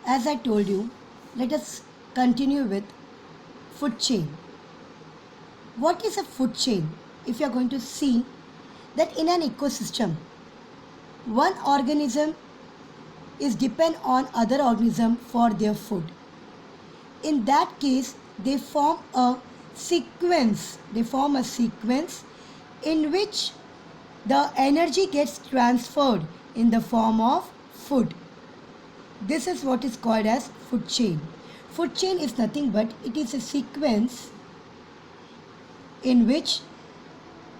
as I told you, let us continue with food chain. What is a food chain? If you are going to see that in an ecosystem, one organism is depend on other organism for their food. In that case, they form a sequence. They form a sequence in which the energy gets transferred in the form of food. This is what is called as food chain. Food chain is nothing but it is a sequence in which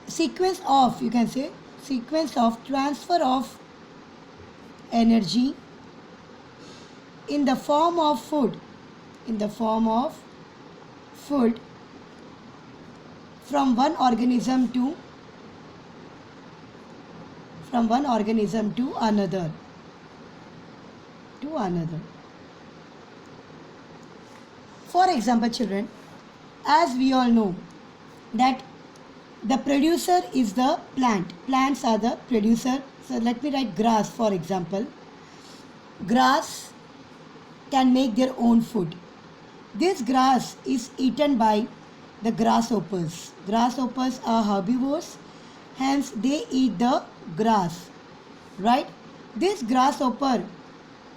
sequence of, you can say, sequence of transfer of energy in the form of food, from one organism to another. For example, children, as we all know that the producer is the plant. Plants are the producer. So let me write grass for example. Grass can make their own food. This grass is eaten by the grasshoppers. Grasshoppers are herbivores, hence they eat the grass, right? This grasshopper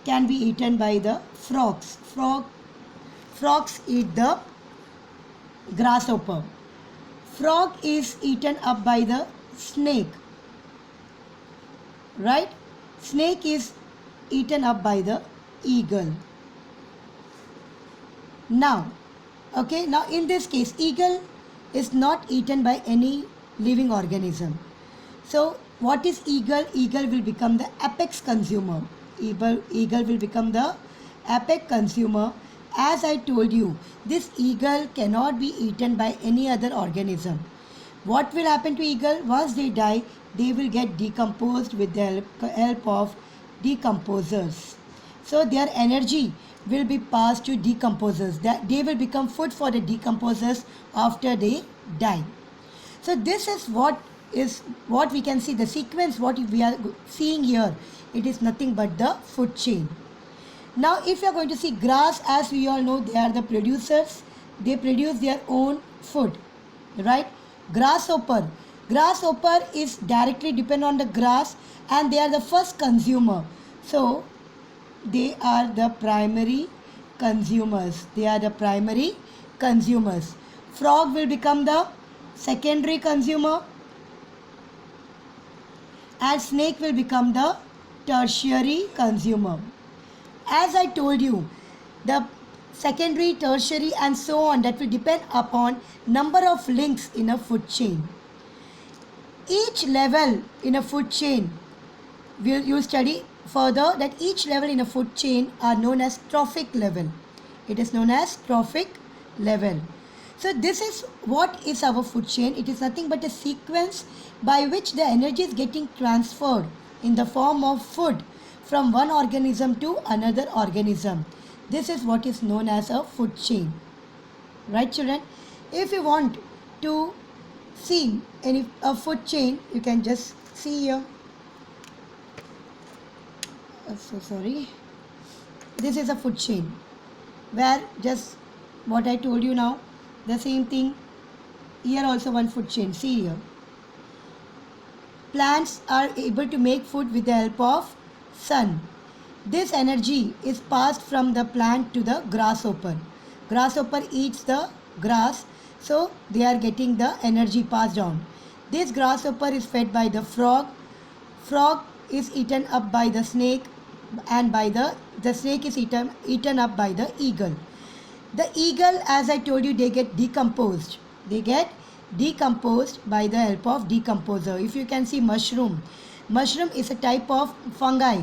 can be eaten by the frogs. Frogs eat the grasshopper. Frog is eaten up by the snake, right? Snake is eaten up by the eagle. Now in this case, eagle is not eaten by any living organism. So what is eagle? Eagle will become the apex consumer. Eagle will become the apex consumer. As I told you, this eagle cannot be eaten by any other organism. What will happen to eagle? Once they die, they will get decomposed with the help of decomposers. So their energy will be passed to decomposers. They will become food for the decomposers after they die. So this is what we can see, the sequence what we are seeing here. It is nothing but the food chain. Now if you are going to see grass, as we all know, they are the producers. They produce their own food, right? Grasshopper is directly dependent on the grass and they are the first consumer. So they are the primary consumers. Frog will become the secondary consumer and snake will become the tertiary consumer. As I told you, the secondary, tertiary and so on, that will depend upon number of links in a food chain. Each level in a food chain, you'll study further that each level in a food chain are known as trophic level. It is known as trophic level. So this is what is our food chain. It is nothing but a sequence by which the energy is getting transferred in the form of food from one organism to another organism. This is what is known as a food chain. Right, children? If you want to see a food chain, you can just see here. So sorry. This is a food chain where just what I told you now, the same thing. Here also one food chain. See here. Plants are able to make food with the help of sun. This energy is passed from the plant to the grasshopper. Grasshopper eats the grass, so they are getting the energy passed on. This grasshopper is fed by the frog. Frog is eaten up by the snake, and by the snake is eaten up by the eagle. The eagle, as I told you, they get decomposed. By the help of decomposer. If you can see mushroom is a type of fungi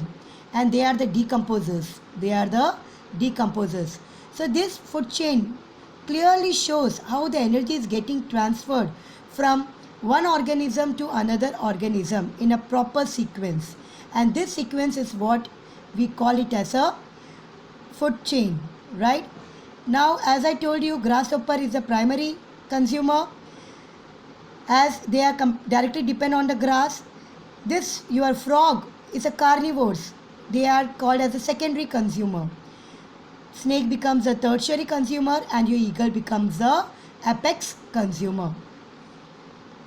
and they are the decomposers. So this food chain clearly shows how the energy is getting transferred from one organism to another organism in a proper sequence, and this sequence is what we call it as a food chain, right? Now as I told you, grasshopper is the primary consumer as they are directly depend on the grass. This your frog is a carnivores. They are called as a secondary consumer. snake becomes a tertiary consumer and your eagle becomes the apex consumer.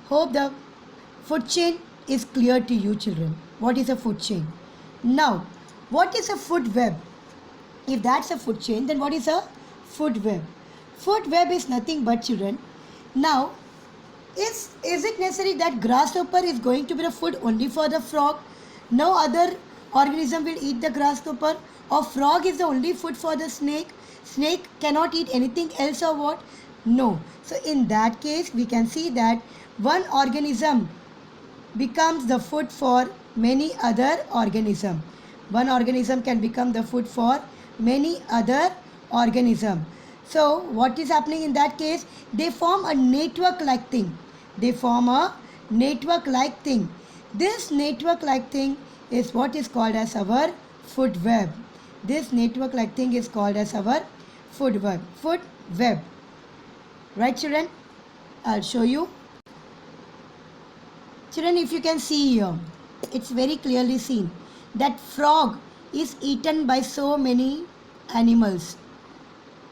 Hope the food chain is clear to you children. What is a food chain? Now, what is a food web? If that's a food chain, then what is a food web? Food web is nothing but children. Now, is it necessary that grasshopper is going to be the food only for the frog? No other organism will eat the grasshopper, or frog is the only food for the snake? Snake cannot eat anything else or what? No. So in that case, we can see that one organism becomes the food for many other organism. One organism can become the food for many other organism. So what is happening in that case? They form a network like thing. They form a network like thing. This network like thing is what is called as our food web. This network like thing is called as our food web. Food web. Right children? I'll show you. Children, if you can see here, it's very clearly seen that frog is eaten by so many animals.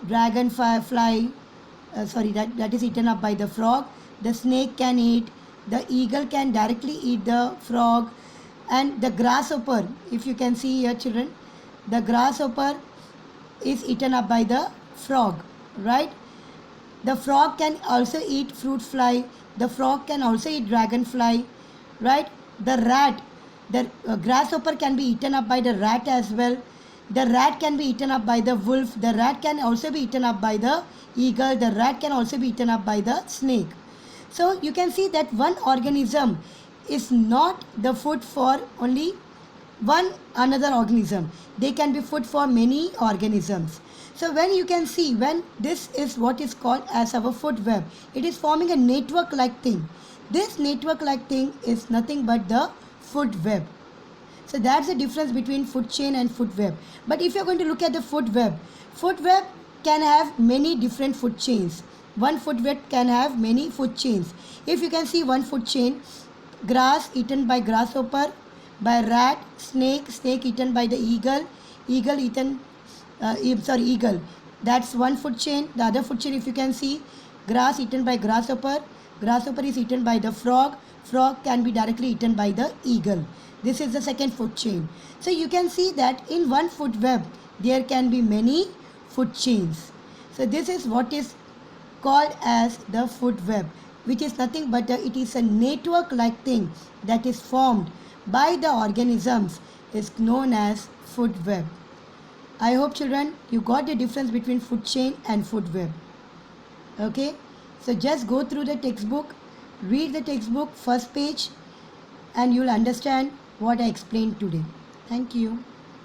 Dragonfly, that is eaten up by the frog. The snake can eat. The eagle can directly eat the frog. And the grasshopper, if you can see here children, the grasshopper is eaten up by the frog, right? The frog can also eat fruit fly. The frog can also eat dragonfly, right? The rat, the grasshopper can be eaten up by the rat as well. The rat can be eaten up by the wolf. The rat can also be eaten up by the eagle. The rat can also be eaten up by the snake. So you can see that one organism is not the food for only one another organism. They can be food for many organisms. So when you can see, when this is what is called as our food web, it is forming a network like thing. This network like thing is nothing but the food web. So that's the difference between food chain and food web. But if you're going to look at the food web can have many different food chains. One food web can have many food chains. If you can see one food chain, grass eaten by grasshopper, by rat, snake eaten by the eagle, eagle. That's one food chain. The other food chain, if you can see, grass eaten by grasshopper is eaten by the frog can be directly eaten by the eagle. This is the second food chain. So you can see that in one food web, there can be many food chains. So this is what is called as the food web, which is nothing but it is a network like thing that is formed by the organisms, is known as food web. I hope children you got the difference between food chain and food web. Okay, so just go through the textbook, read the textbook first page, and you'll understand what I explained today. Thank you.